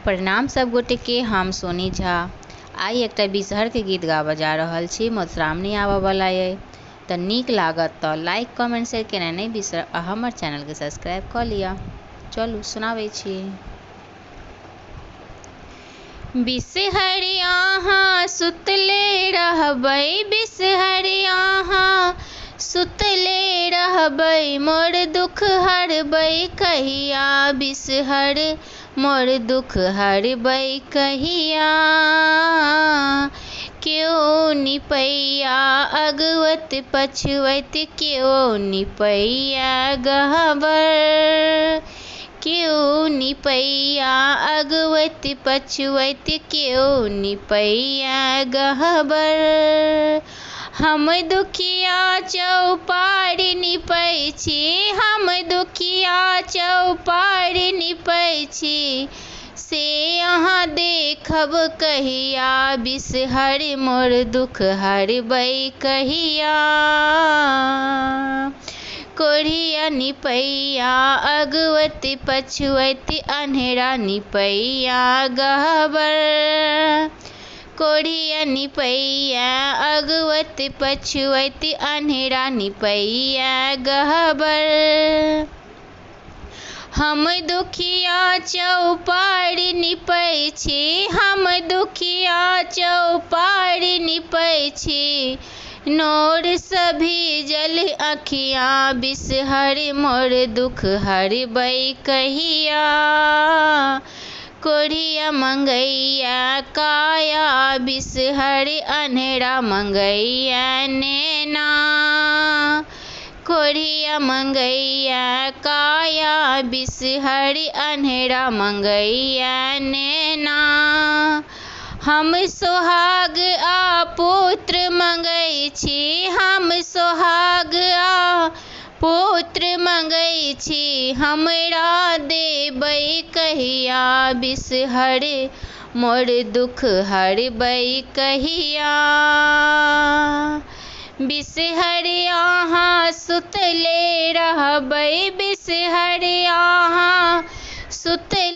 प्रणाम सब गोटे के। हम सोनी झा आई एकटा बिसहर के गीत गाबऽ जा रहल छी। मधुश्रावणी आबऽ वाला है तो नीक लागत तो लाइक कमेंट शेयर केना नहीं बिसर आ हमर चैनल के सब्सक्राइब कर लिया। चलू सुनाबै छी। बिसहर अहाँ सुतले रहबै, बिसहर अहाँ सुतले रहबै, मोर दुख हरबै कहिया, बिसहर मोर दुख हरबै कहिया। क्यों निपैया अगवत पछुवत, क्यों निपैया गहबर, क्यों निपैया अगवत पछुवत, क्यों निपैया गहबर। हम दुखिया चौपार निपै छी, हम दुखिया चौपार निपै छी, से अहाँ देखब कहिया, बिसहर मोर दुख हरबै कहिया। कोढ़िया निपैया अगवत पछुवत, अन्हेरा निपैया गहबर, कोढ़िया निपैया अगवत पछुवत, अन्हेरा निपैया गहबर। हम दुखिया चौपार निपै छी, हम दुखिया चौपार निपै छी, नोर सभी जल अखिया, बिसहर मोर दुख हरबै कहिया। कोढ़िया मंगैया काया बिसहर, अन्हेरा मंगैया नैना, कोढ़िया मंगैया काया बिसहर, अन्हेरा मंगैया नैना। हम सोहाग आ पुत्र मंगै छी, हम सोहाग आ पुत्र मंगै छी, हमरा देबै कहिया, बिसहर मोर दुख हरबै कहिया। बिसहर अहाँ सुतले रहबै, बिसहर अहाँ सुतले